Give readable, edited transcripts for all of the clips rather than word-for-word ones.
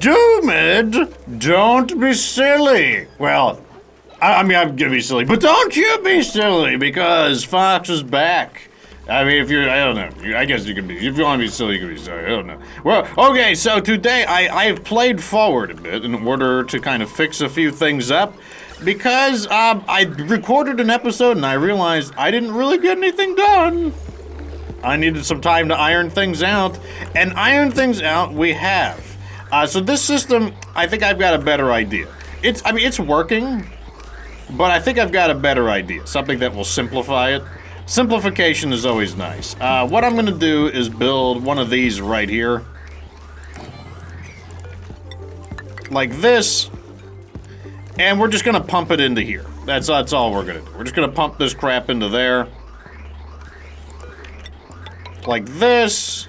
Doomid, don't be silly. Well, I mean, I'm gonna be silly, but don't you be silly because Fox is back. I mean, if you're, I don't know, I guess you can be, if you want to be silly, you can be silly, I don't know. Well, okay, so today I've played forward a bit in order to kind of fix a few things up because I recorded an episode and I realized I didn't really get anything done. I needed some time to iron things out, and iron things out we have. So this system, I think I've got a better idea. It's working, but I think I've got a better idea. Something that will simplify it. Simplification is always nice. What I'm gonna do is build one of these right here. Like this. And we're just gonna pump it into here. That's all we're gonna do. We're just gonna pump this crap into there. Like this.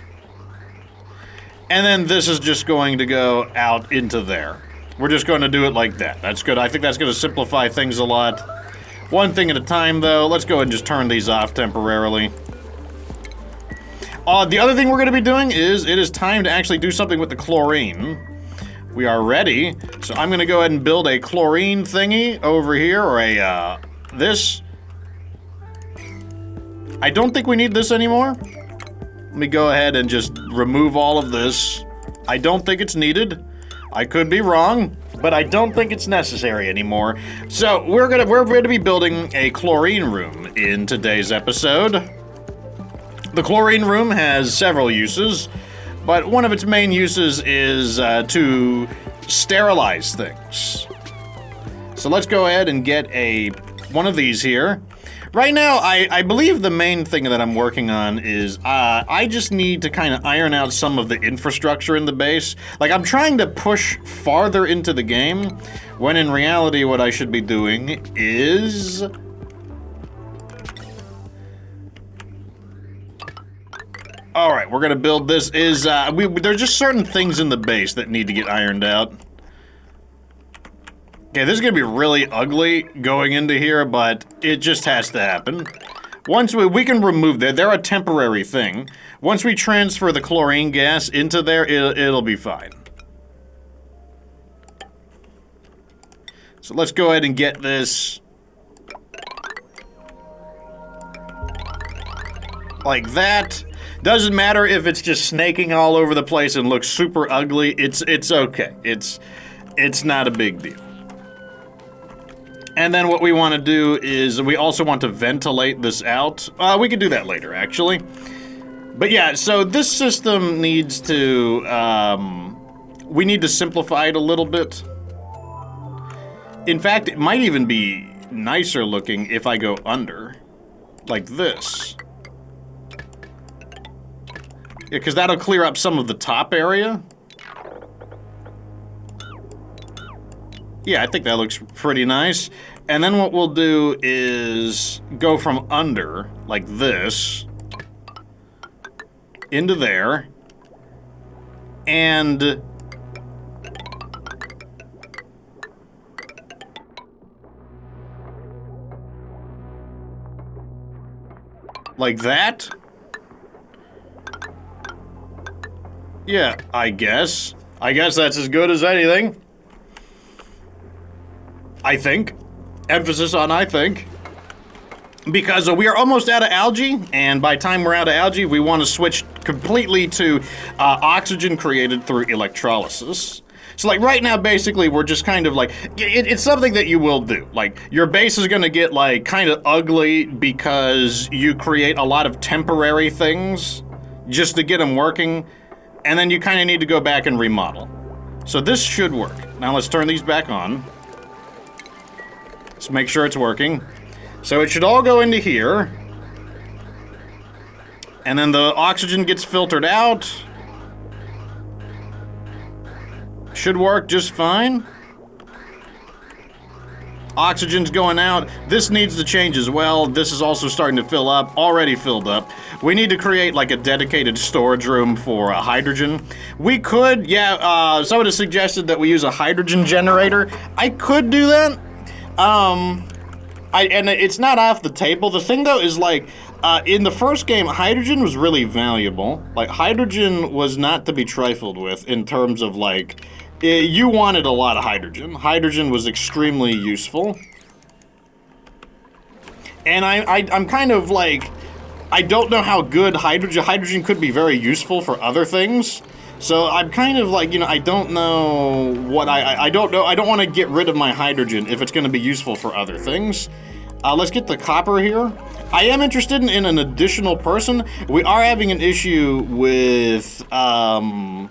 And then this is just going to go out into there. We're just going to do it like that. That's good. I think that's going to simplify things a lot. One thing at a time, though. Let's go ahead and just turn these off temporarily. The other thing we're going to be doing is it is time to actually do something with the chlorine. We are ready. So I'm going to go ahead and build a chlorine thingy over here, or a, this. I don't think we need this anymore. Let me go ahead and just remove all of this. I don't think it's needed. I could be wrong, but I don't think it's necessary anymore. So we're going to be building a chlorine room in today's episode. The chlorine room has several uses, but one of its main uses is to sterilize things. So let's go ahead and get one of these here. Right now, I believe the main thing that I'm working on is I just need to kind of iron out some of the infrastructure in the base. Like, I'm trying to push farther into the game, when in reality what I should be doing is... Alright, we're gonna build this. There's just certain things in the base that need to get ironed out. Okay, this is gonna be really ugly going into here, but it just has to happen. Once we can remove that, they're a temporary thing. Once we transfer the chlorine gas into there, it'll be fine. So let's go ahead and get this like that. Doesn't matter if it's just snaking all over the place and looks super ugly. It's okay. It's not a big deal. And then what we want to do is we also want to ventilate this out. We can do that later, actually. But yeah, so this system needs to, we need to simplify it a little bit. In fact, it might even be nicer looking if I go under, like this. Yeah, because that'll clear up some of the top area. Yeah, I think that looks pretty nice. And then what we'll do is go from under, like this, into there, and like that. Yeah, I guess. I guess that's as good as anything. I think. Emphasis on I think. Because we are almost out of algae, and by the time we're out of algae, we want to switch completely to oxygen created through electrolysis. So like right now, basically, we're just kind of like, it's something that you will do. Like, your base is going to get like kind of ugly because you create a lot of temporary things just to get them working, and then you kind of need to go back and remodel. So this should work. Now let's turn these back on. Let's make sure it's working. So it should all go into here. And then the oxygen gets filtered out. Should work just fine. Oxygen's going out. This needs to change as well. This is also starting to fill up. Already filled up. We need to create like a dedicated storage room for hydrogen. We could, someone has suggested that we use a hydrogen generator. I could do that. And it's not off the table. The thing though is like, in the first game, hydrogen was really valuable. Like, hydrogen was not to be trifled with in terms of like You wanted a lot of hydrogen. Hydrogen was extremely useful. And I'm kind of like, I don't know how good hydrogen could be very useful for other things. So I'm kind of like, you know, I don't know what I don't know. I don't want to get rid of my hydrogen if it's going to be useful for other things. Let's get the copper here. I am interested in an additional person. We are having an issue with, our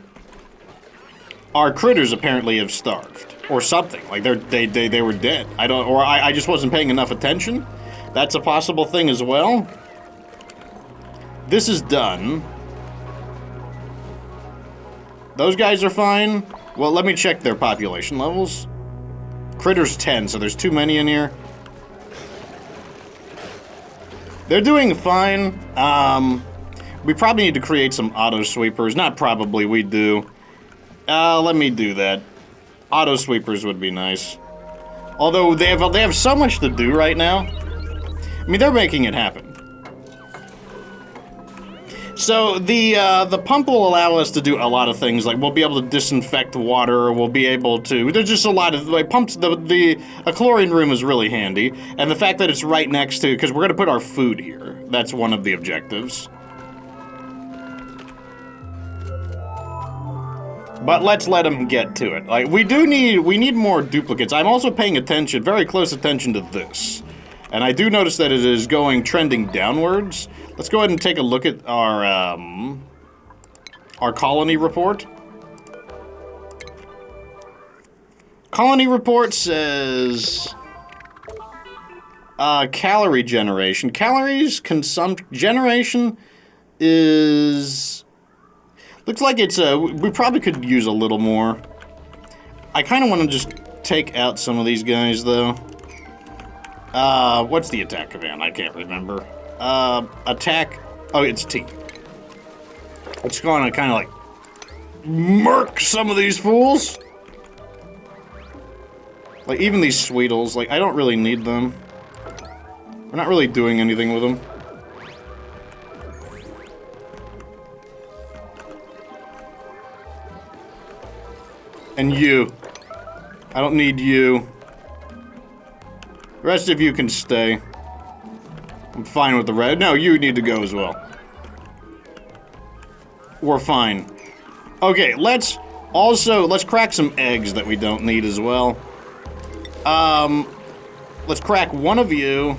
critters apparently have starved. Or something. Like, they were dead. I just wasn't paying enough attention. That's a possible thing as well. This is done. Those guys are fine. Well, let me check their population levels. Critters 10, so there's too many in here. They're doing fine. We probably need to create some auto sweepers. Not probably, we do. Let me do that. Auto sweepers would be nice. Although they have so much to do right now. I mean, they're making it happen. So the pump will allow us to do a lot of things. Like, we'll be able to disinfect water. We'll be able to. There's just a lot of like pumps. A chlorine room is really handy, and the fact that it's right next to, because we're gonna put our food here. That's one of the objectives. But let's let them get to it. Like, we need more duplicates. I'm also paying attention, very close attention to this. And I do notice that it is trending downwards. Let's go ahead and take a look at our colony report. Colony report says calorie generation. Generation is, looks like it's we probably could use a little more. I kind of want to just take out some of these guys though. What's the attack command? I can't remember. Attack. Oh, it's T. It's going to kind of like murk some of these fools. Like, even these Sweetles, like, I don't really need them. We're not really doing anything with them. And you. I don't need you. The rest of you can stay. I'm fine with the red. No, you need to go as well. We're fine. Okay, let's crack some eggs that we don't need as well. Let's crack one of you.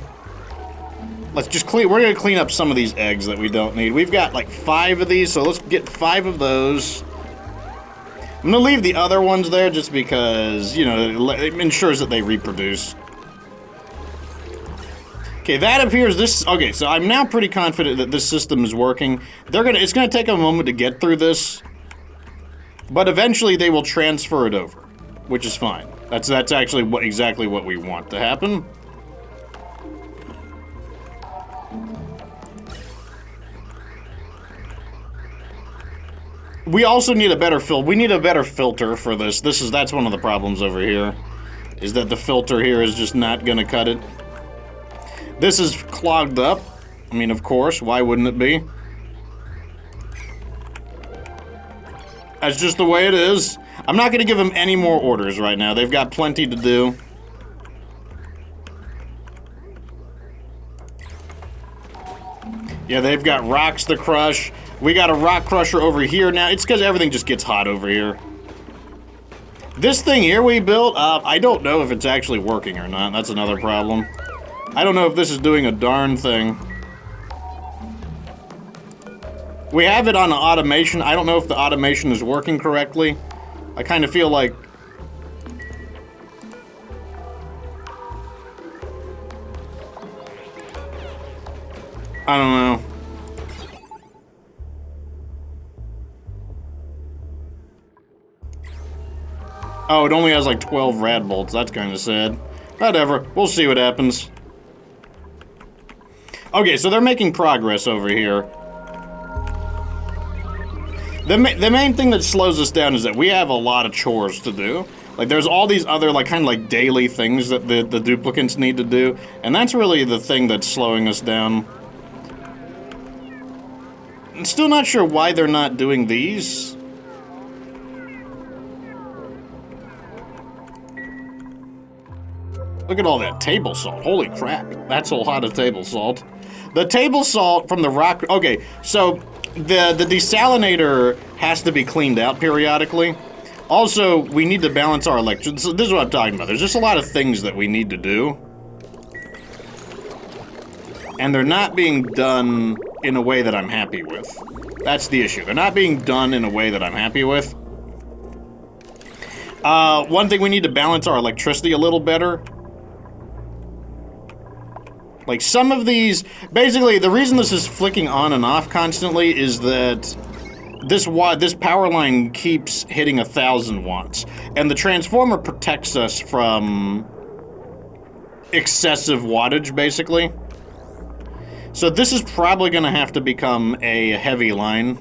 We're gonna clean up some of these eggs that we don't need. We've got like 5 of these, so let's get 5 of those. I'm gonna leave the other ones there just because, you know, it ensures that they reproduce. Okay, that appears okay, so I'm now pretty confident that this system is working. It's gonna take a moment to get through this, but eventually they will transfer it over, which is fine. That's actually exactly what we want to happen. We also need a better filter for this. That's one of the problems over here, is that the filter here is just not gonna cut it. This is clogged up. I mean, of course, why wouldn't it be? That's just the way it is. I'm not gonna give them any more orders right now. They've got plenty to do. Yeah, they've got rocks to crush. We got a rock crusher over here now. It's because everything just gets hot over here. This thing here we built, I don't know if it's actually working or not. That's another problem. I don't know if this is doing a darn thing. We have it on automation. I don't know if the automation is working correctly. I kind of feel like... I don't know. Oh, it only has like 12 rad bolts. That's kind of sad. Whatever. We'll see what happens. Okay, so they're making progress over here. The main thing that slows us down is that we have a lot of chores to do. Like, there's all these other, like, kind of like daily things that the duplicants need to do. And that's really the thing that's slowing us down. I'm still not sure why they're not doing these. Look at all that table salt. Holy crap. That's a lot of table salt. The table salt from the rock... Okay, so the desalinator has to be cleaned out periodically. Also, we need to balance our electricity. So this is what I'm talking about. There's just a lot of things that we need to do. And they're not being done in a way that I'm happy with. That's the issue. They're not being done in a way that I'm happy with. One thing, we need to balance our electricity a little better. Like, some of these... Basically, the reason this is flicking on and off constantly is that this power line keeps hitting 1,000 watts. And the transformer protects us from excessive wattage, basically. So this is probably going to have to become a heavy line.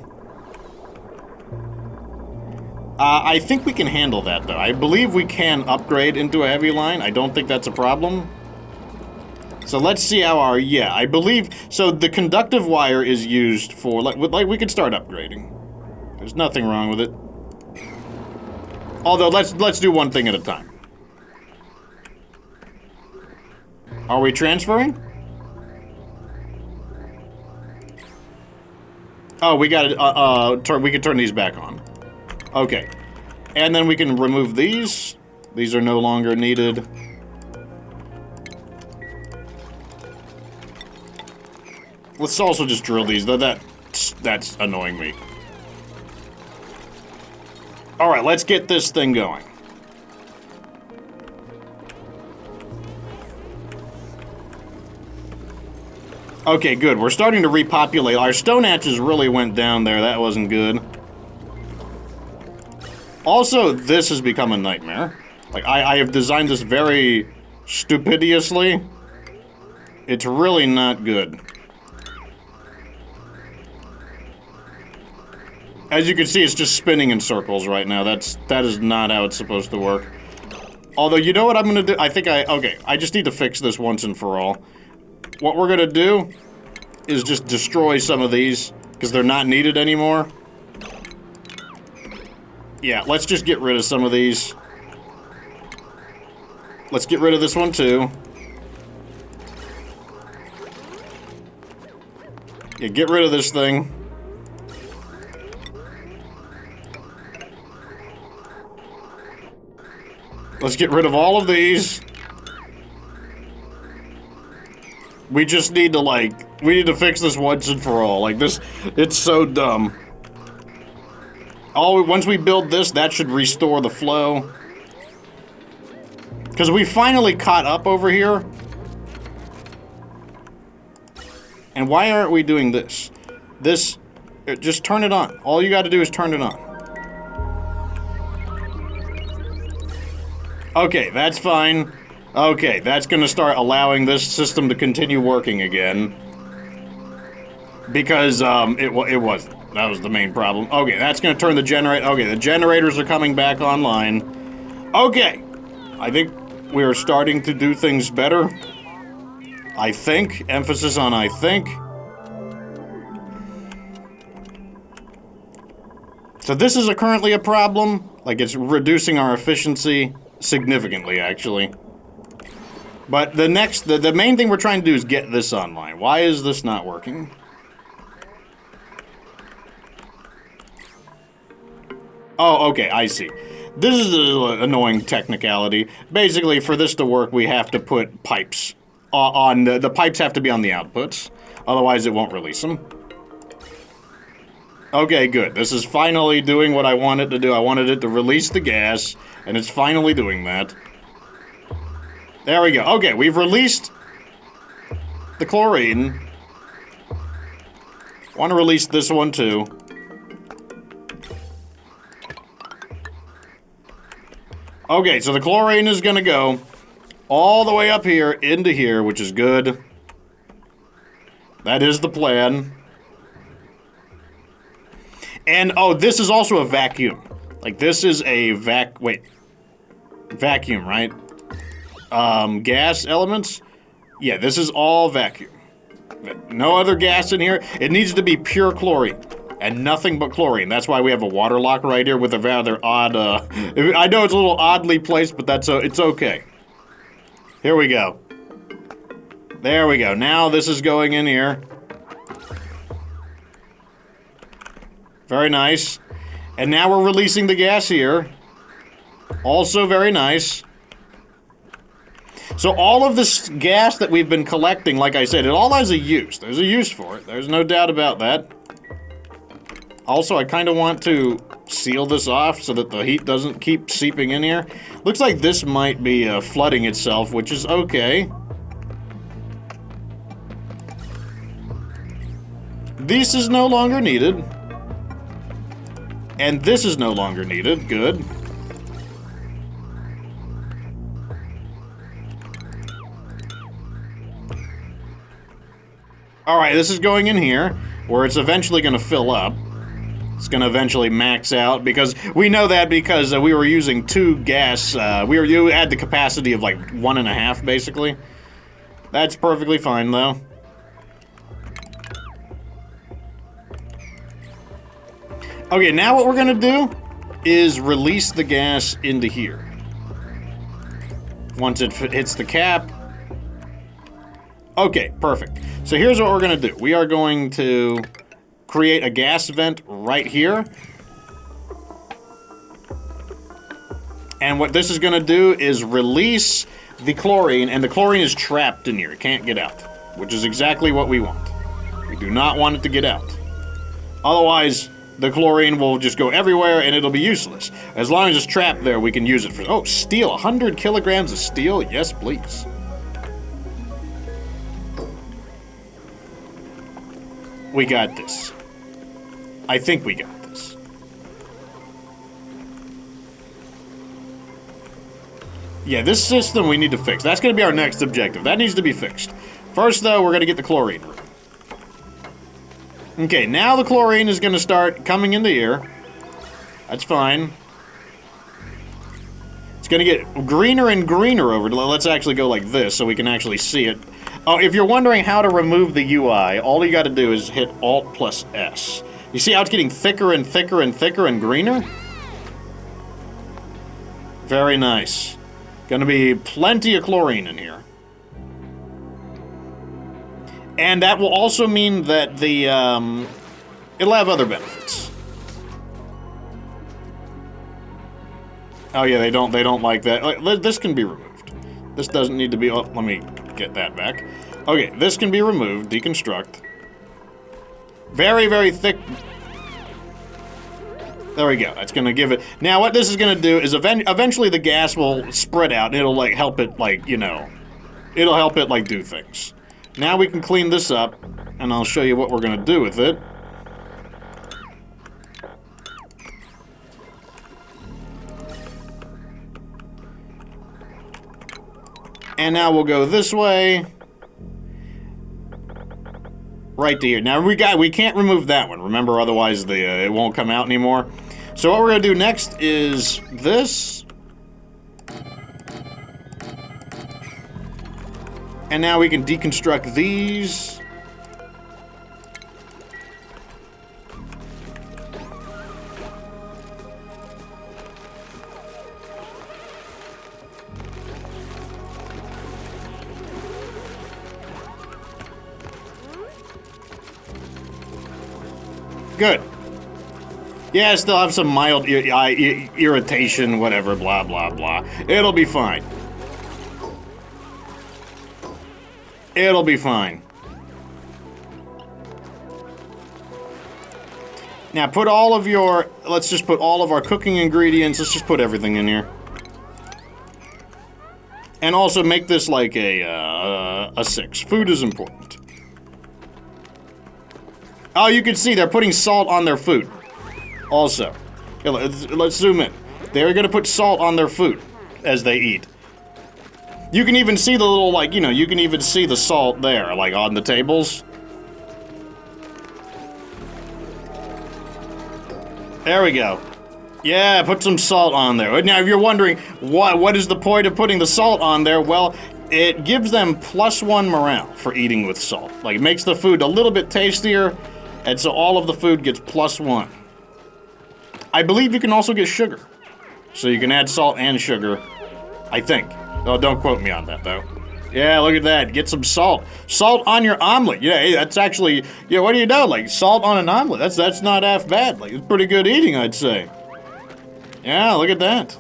I think we can handle that, though. I believe we can upgrade into a heavy line. I don't think that's a problem. So let's see how our... Yeah, I believe... So the conductive wire is used for... Like we could start upgrading. There's nothing wrong with it. Although, let's do one thing at a time. Are we transferring? Oh, we got it. We can turn these back on. Okay. And then we can remove these. These are no longer needed. Let's also just drill these, though that's annoying me. Alright, let's get this thing going. Okay, good. We're starting to repopulate. Our stone hatches really went down there. That wasn't good. Also, this has become a nightmare. Like, I have designed this very stupidiously. It's really not good. As you can see, it's just spinning in circles right now. That is not how it's supposed to work. Although, you know what I'm gonna do? Okay, I just need to fix this once and for all. What we're gonna do is just destroy some of these, because they're not needed anymore. Yeah, let's just get rid of some of these. Let's get rid of this one, too. Yeah, get rid of this thing. Let's get rid of all of these. We just need to, we need to fix this once and for all. Like, this, it's so dumb. Once we build this, that should restore the flow. Because we finally caught up over here. And why aren't we doing this? Just turn it on. All you gotta do is turn it on. Okay, that's fine. Okay, that's gonna start allowing this system to continue working again. Because, it wasn't. That was the main problem. Okay, that's gonna turn the generator... Okay, the generators are coming back online. Okay! I think we're starting to do things better. I think. Emphasis on I think. So this is currently a problem. Like, it's reducing our efficiency significantly, actually. But the main thing we're trying to do is get this online. Why is this not working? Oh, okay, I see. This is an annoying technicality. Basically, for this to work, we have to put pipes on the pipes have to be on the outputs. Otherwise, it won't release them. Okay, good. This is finally doing what I want it to do. I wanted it to release the gas, and it's finally doing that. There we go. Okay, we've released the chlorine. Want to release this one, too. Okay, so the chlorine is gonna go all the way up here into here, which is good. That is the plan. And, oh, this is also a vacuum. Like, this is a vacuum, right? Gas elements? Yeah, this is all vacuum. No other gas in here. It needs to be pure chlorine. And nothing but chlorine. That's why we have a water lock right here with a rather odd, I know it's a little oddly placed, but it's okay. Here we go. There we go. Now this is going in here. Very nice. And now we're releasing the gas here. Also very nice. So all of this gas that we've been collecting, like I said, it all has a use. There's a use for it. There's no doubt about that. Also, I kind of want to seal this off so that the heat doesn't keep seeping in here. Looks like this might be flooding itself, which is okay. This is no longer needed. And this is no longer needed. Good. Alright, this is going in here, where it's eventually going to fill up. It's going to eventually max out, because we know that because we were using 2 gas, you had the capacity of like 1.5, basically. That's perfectly fine, though. Okay, now what we're going to do is release the gas into here. Once it hits the cap. Okay, perfect. So here's what we're going to do. We are going to create a gas vent right here. And what this is going to do is release the chlorine, and the chlorine is trapped in here. It can't get out, which is exactly what we want. We do not want it to get out. Otherwise, the chlorine will just go everywhere and it'll be useless. As long as it's trapped there, we can use it for... Oh, steel. 100 kilograms of steel? Yes, please. We got this. I think we got this. Yeah, this system we need to fix. That's going to be our next objective. That needs to be fixed. First, though, we're going to get the chlorine room. Okay, now the chlorine is going to start coming into here. That's fine. It's going to get greener and greener over. Let's actually go like this so we can actually see it. Oh, if you're wondering how to remove the UI, all you got to do is hit Alt plus S. You see how it's getting thicker and thicker and thicker and greener? Very nice. Gonna be plenty of chlorine in here. And that will also mean that the, it'll have other benefits. Oh yeah, they don't like that. This can be removed. This doesn't need to be, oh, let me get that back. Okay, this can be removed, deconstruct. Very, very thick. There we go. That's gonna give it. Now, what this is gonna do is eventually the gas will spread out, and it'll like help it, like, you know, it'll help it like do things. Now we can clean this up, and I'll show you what we're gonna do with it. And now we'll go this way. Right to here. Now we can't remove that one. Remember, otherwise it won't come out anymore. So what we're gonna do next is this. And now we can deconstruct these. Good. Yeah, I still have some mild irritation, whatever, blah, blah, blah. It'll be fine. It'll be fine. Now, put all of your... Let's just put all of our cooking ingredients. Let's just put everything in here. And also make this like a 6. Food is important. Oh, you can see they're putting salt on their food. Also. Yeah, let's zoom in. They're gonna put salt on their food as they eat. You can even see the little, like, you know, you can even see the salt there, like, on the tables. There we go. Yeah, put some salt on there. Now, if you're wondering, what is the point of putting the salt on there? Well, it gives them +1 morale for eating with salt. Like, it makes the food a little bit tastier, and so all of the food gets +1. I believe you can also get sugar. So you can add salt and sugar, I think. Oh, don't quote me on that, though. Yeah, look at that. Get some salt. Salt on your omelet. Yeah, hey, that's actually... Yeah, what do you know? Like, salt on an omelet. That's not half bad. Like, it's pretty good eating, I'd say. Yeah, look at that.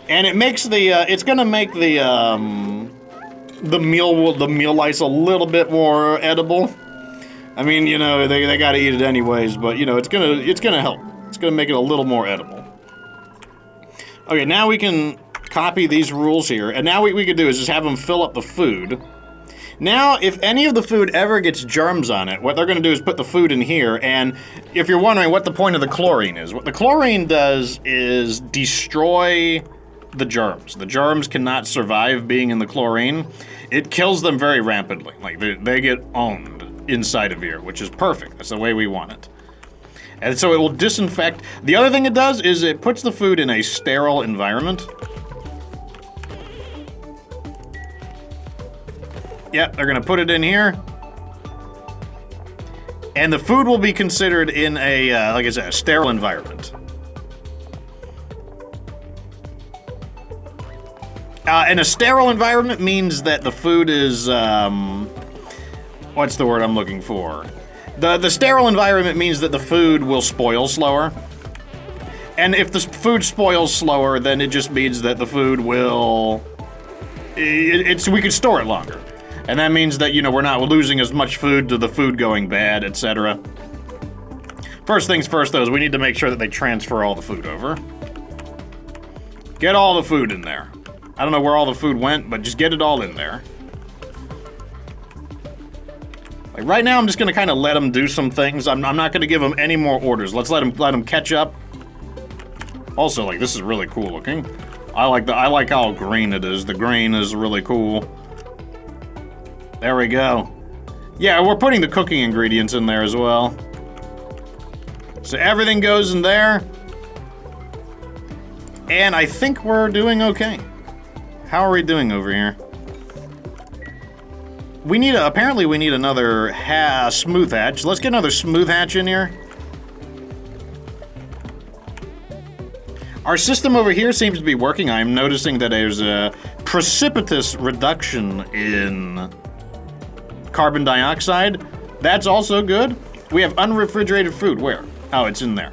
And it makes the... it's gonna make the meal ice a little bit more edible. I mean, you know, they gotta eat it anyways, but, you know, it's gonna help. It's gonna make it a little more edible. Okay, now we can copy these rules here, and now what we could do is just have them fill up the food. Now, if any of the food ever gets germs on it, what they're gonna do is put the food in here, and if you're wondering what the point of the chlorine is, what the chlorine does is destroy the germs. The germs cannot survive being in the chlorine. It kills them very rapidly. Like, they get owned inside of here, which is perfect. That's the way we want it. And so it will disinfect. The other thing it does is it puts the food in a sterile environment. Yep, they're gonna put it in here. And the food will be considered in a, like I said, a sterile environment. And a sterile environment means that the food is, what's the word I'm looking for? The sterile environment means that the food will spoil slower. And if the food spoils slower, then it just means that the food will... we can store it longer. And that means that, you know, we're not losing as much food to the food going bad, etc. First things first, though, is we need to make sure that they transfer all the food over. Get all the food in there. I don't know where all the food went, but just get it all in there. Like right now, I'm just gonna kind of let them do some things. I'm not gonna give them any more orders. Let's let them catch up. Also, like, this is really cool looking. I like how green it is. The green is really cool. There we go. Yeah, we're putting the cooking ingredients in there as well. So everything goes in there. And I think we're doing okay. How are we doing over here? We need apparently we need another smooth hatch. Let's get another smooth hatch in here. Our system over here seems to be working. I'm noticing that there's a precipitous reduction in carbon dioxide. That's also good. We have unrefrigerated food. Where? Oh, it's in there.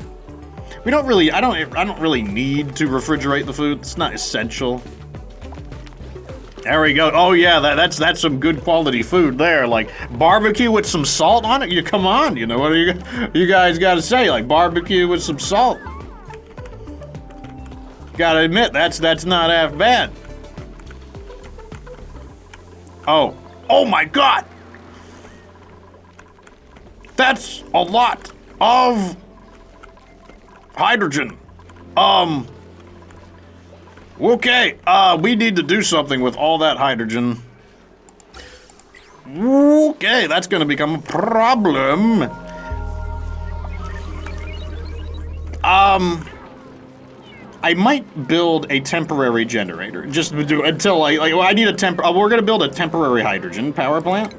We don't really, I don't really need to refrigerate the food. It's not essential. There we go. Oh yeah, that's some good quality food there. Like barbecue with some salt on it. You come on, you know what you guys got to say? Like barbecue with some salt. Gotta admit, that's not half bad. Oh my God! That's a lot of hydrogen. Okay, we need to do something with all that hydrogen. Okay, that's gonna become a problem. I might build a temporary generator, just to do until I need a we're gonna build a temporary hydrogen power plant.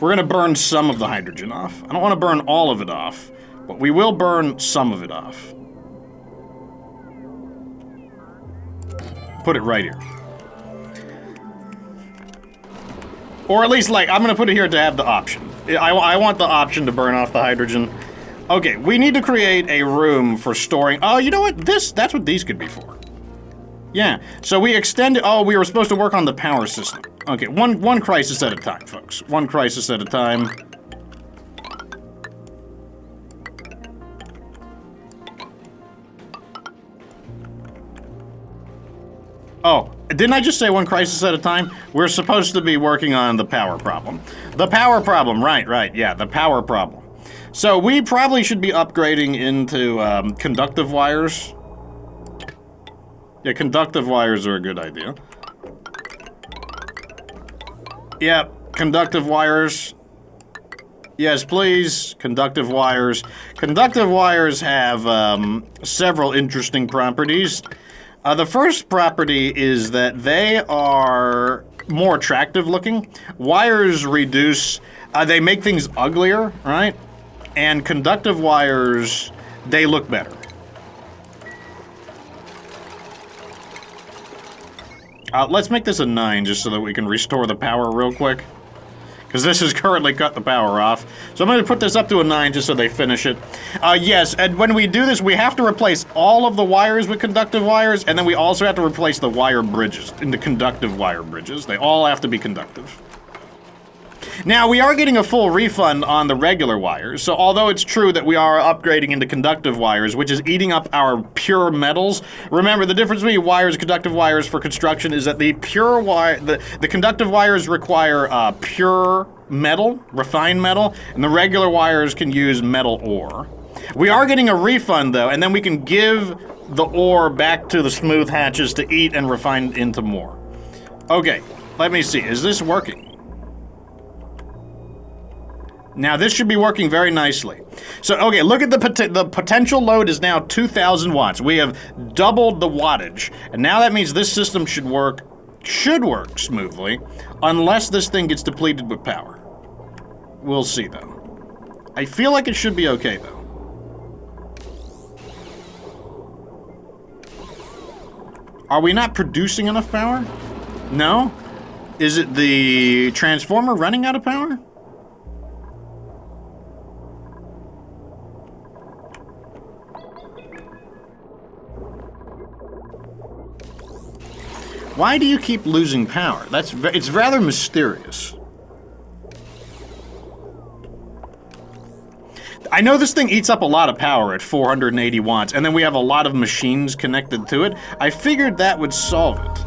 We're gonna burn some of the hydrogen off. I don't want to burn all of it off, but we will burn some of it off. Put it right here. Or at least, like, I'm gonna put it here to have the option. I want the option to burn off the hydrogen. Okay, we need to create a room for storing... Oh, you know what? That's what these could be for. Yeah, so we extended... Oh, we were supposed to work on the power system. Okay, one crisis at a time, folks. One crisis at a time. Oh, didn't I just say one crisis at a time? We're supposed to be working on the power problem. The power problem, right, yeah, the power problem. So we probably should be upgrading into conductive wires. Yeah, conductive wires are a good idea. Yep, conductive wires. Yes, please, conductive wires. Conductive wires have several interesting properties. The first property is that they are more attractive looking. Wires reduce, they make things uglier, right? And conductive wires, they look better. Let's make this a 9 just so that we can restore the power real quick. Because this has currently cut the power off. So I'm going to put this up to a 9 just so they finish it. Yes, and when we do this, we have to replace all of the wires with conductive wires, and then we also have to replace the wire bridges into conductive wire bridges. They all have to be conductive. Now, we are getting a full refund on the regular wires, so although it's true that we are upgrading into conductive wires, which is eating up our pure metals, remember the difference between wires and conductive wires for construction is that the pure wire, the conductive wires require pure metal, refined metal, and the regular wires can use metal ore. We are getting a refund though, and then we can give the ore back to the smooth hatches to eat and refine into more. Okay, let me see, is this working? Now, this should be working very nicely. So, okay, look at the potential load is now 2,000 watts. We have doubled the wattage. And now that means this system should work smoothly, unless this thing gets depleted with power. We'll see, though. I feel like it should be okay, though. Are we not producing enough power? No? Is it the transformer running out of power? Why do you keep losing power? It's rather mysterious. I know this thing eats up a lot of power at 480 watts, and then we have a lot of machines connected to it. I figured that would solve it.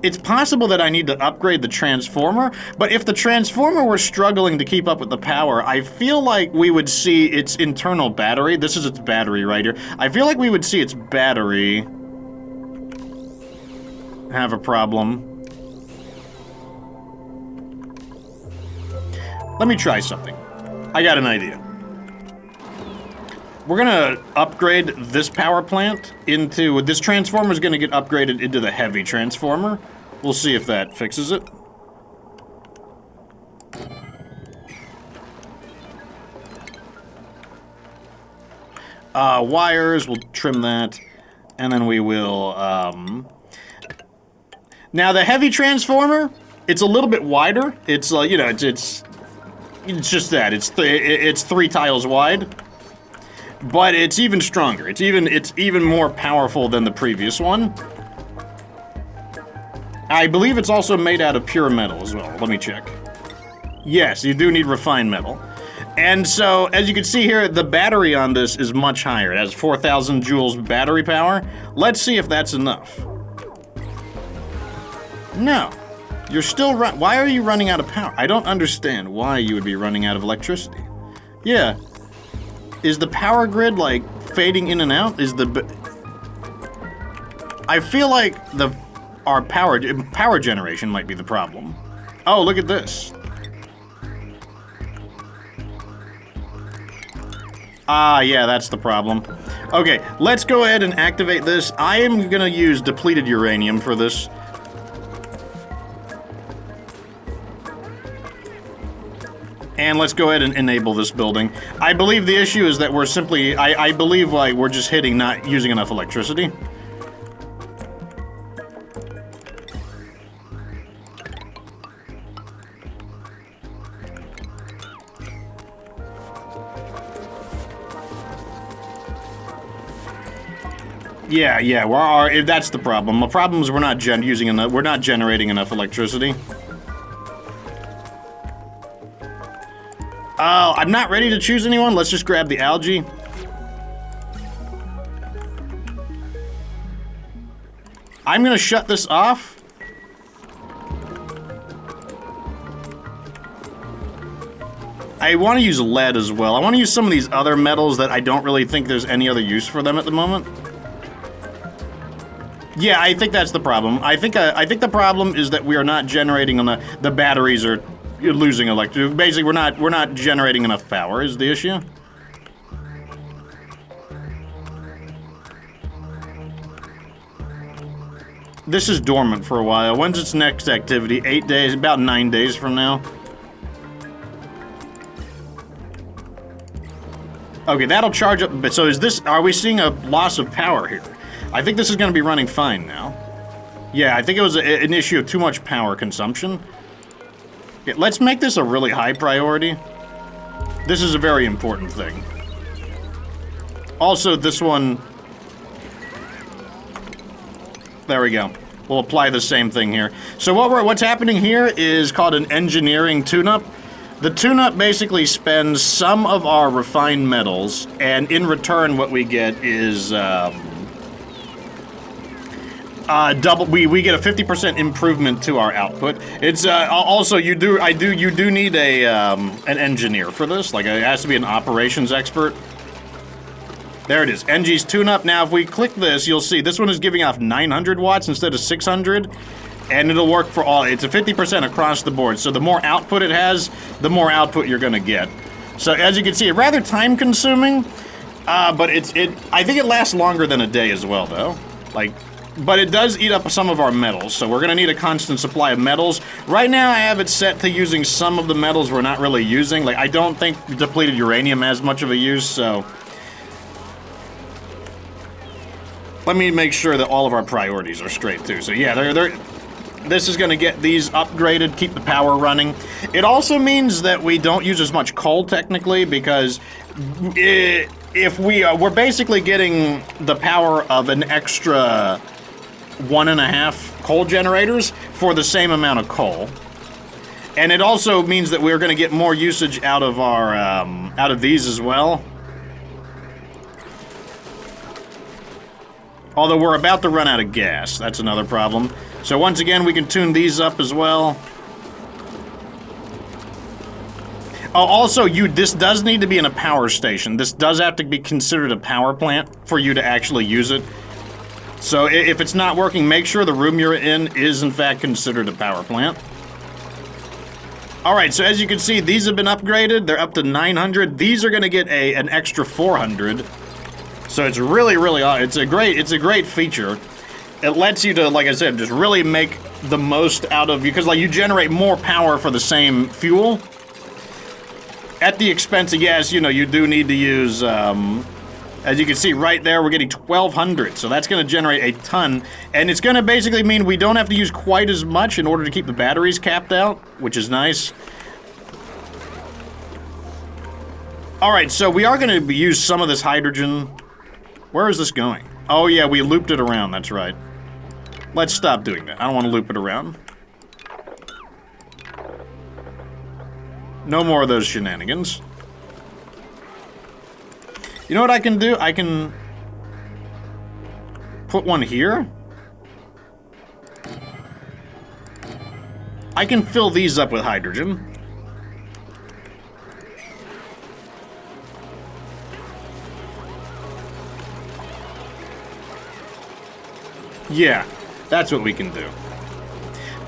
It's possible that I need to upgrade the transformer, but if the transformer were struggling to keep up with the power, I feel like we would see its internal battery. This is its battery right here. I feel like we would see its battery have a problem. Let me try something. I got an idea. We're gonna upgrade this power plant into... This transformer is gonna get upgraded into the heavy transformer. We'll see if that fixes it. Wires, we'll trim that. And then we will, Now, the heavy transformer, it's a little bit wider. It's, you know, it's just that. It's 3 tiles wide. But it's even stronger. It's even more powerful than the previous one. I believe it's also made out of pure metal as well. Let me check. Yes, you do need refined metal. And so, as you can see here, the battery on this is much higher. It has 4,000 joules battery power. Let's see if that's enough. No. You're still why are you running out of power? I don't understand why you would be running out of electricity. Yeah. Is the power grid, like, fading in and out? I feel like our power generation might be the problem. Oh, look at this. Ah, yeah, that's the problem. Okay, let's go ahead and activate this. I am gonna use depleted uranium for this. And let's go ahead and enable this building. I believe the issue is that we're simply... I believe, like, we're just hitting not using enough electricity. Yeah, if that's the problem. The problem is we're not generating enough electricity. I'm not ready to choose anyone. Let's just grab the algae. I'm gonna shut this off. I want to use lead as well. I want to use some of these other metals that I don't really think there's any other use for them at the moment. Yeah, I think that's the problem. I think the problem is that we are not generating on the batteries are losing electricity. Basically, we're not generating enough power is the issue. This is dormant for a while. When's its next activity? 8 days, about 9 days from now. Okay, that'll charge up a bit. So are we seeing a loss of power here? I think this is going to be running fine now. Yeah, I think it was an issue of too much power consumption. Yeah, let's make this a really high priority. This is a very important thing. Also, this one... There we go. We'll apply the same thing here. So what's happening here is called an engineering tune-up. The tune-up basically spends some of our refined metals, and in return what we get is we get a 50% improvement to our output. It's also you do need a an engineer for this. Like, it has to be an operations expert. There it is, NG's tune-up. Now, if we click this, you'll see this one is giving off 900 watts instead of 600, and it'll work for all. It's a 50% across the board, so the more output it has, the more output you're gonna get. So, as you can see, rather time-consuming, but I think it lasts longer than a day as well, though. But it does eat up some of our metals, so we're gonna need a constant supply of metals. Right now, I have it set to using some of the metals we're not really using. Like, I don't think depleted uranium has much of a use, so... Let me make sure that all of our priorities are straight, too. So, yeah, this is going to get these upgraded, keep the power running. It also means that we don't use as much coal, technically, because if we're basically getting the power of an extra 1.5 coal generators for the same amount of coal. And it also means that we're going to get more usage out of our out of these as well. Although we're about to run out of gas. That's another problem. So once again, we can tune these up as well. Oh, also, this does need to be in a power station. This does have to be considered a power plant for you to actually use it. So if it's not working, make sure the room you're in is, in fact, considered a power plant. Alright, so as you can see, these have been upgraded. They're up to 900. These are going to get an extra 400. So it's really, it's a great feature. It lets you to, like I said, just really make the most out of, because like you generate more power for the same fuel. At the expense of, yes, you know, you do need to use, as you can see right there, we're getting 1,200. So that's going to generate a ton. And it's going to basically mean we don't have to use quite as much in order to keep the batteries capped out, which is nice. Alright, so we are going to use some of this hydrogen. Where is this going? Oh yeah, we looped it around, that's right. Let's stop doing that. I don't want to loop it around. No more of those shenanigans. You know what I can do? I can put one here. I can fill these up with hydrogen. Yeah, that's what we can do.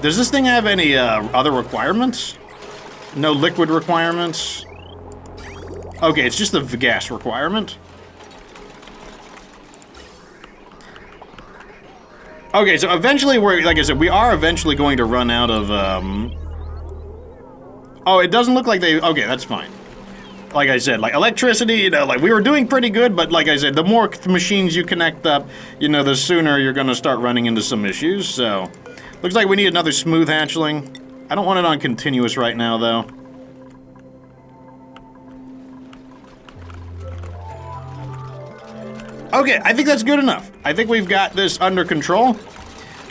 Does this thing have any other requirements? No liquid requirements? Okay, it's just the gas requirement. Okay, so eventually like I said, we are eventually going to run out of, Oh, it doesn't look like they... Okay, that's fine. Like I said, like electricity, you know, like we were doing pretty good, but like I said, the more machines you connect up, you know, the sooner you're going to start running into some issues, so... Looks like we need another smooth hatchling. I don't want it on continuous right now, though. Okay, I think that's good enough. I think we've got this under control.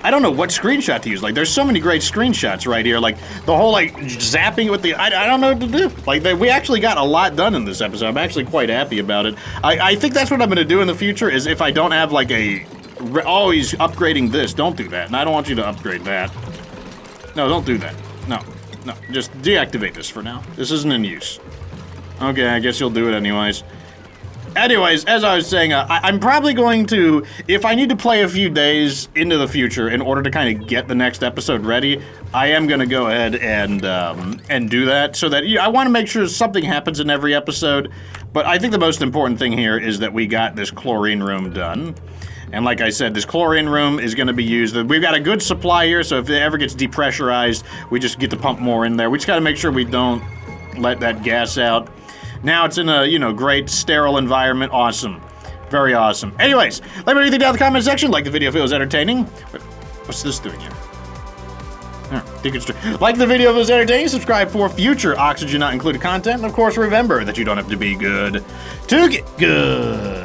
I don't know what screenshot to use. Like, there's so many great screenshots right here. Like, the whole, like, zapping with the... I don't know what to do. Like, we actually got a lot done in this episode. I'm actually quite happy about it. I think that's what I'm going to do in the future, is if I don't have, like, a... Oh, he's upgrading this. Don't do that. And I don't want you to upgrade that. No, don't do that. No. No. Just deactivate this for now. This isn't in use. Okay, I guess you'll do it anyways. Anyways, as I was saying, I'm probably going to, if I need to play a few days into the future in order to kind of get the next episode ready, I am going to go ahead and do that, so that, I want to make sure something happens in every episode, but I think the most important thing here is that we got this chlorine room done. And like I said, this chlorine room is going to be used. We've got a good supply here, so if it ever gets depressurized, we just get to pump more in there. We just got to make sure we don't let that gas out. Now it's in a, you know, great sterile environment. Awesome. Very awesome. Anyways, let me know what you think down in the comment section. Like the video if it was entertaining. What's this doing here? Like the video if it was entertaining. Subscribe for future Oxygen Not Included content. And of course, remember that you don't have to be good to get good.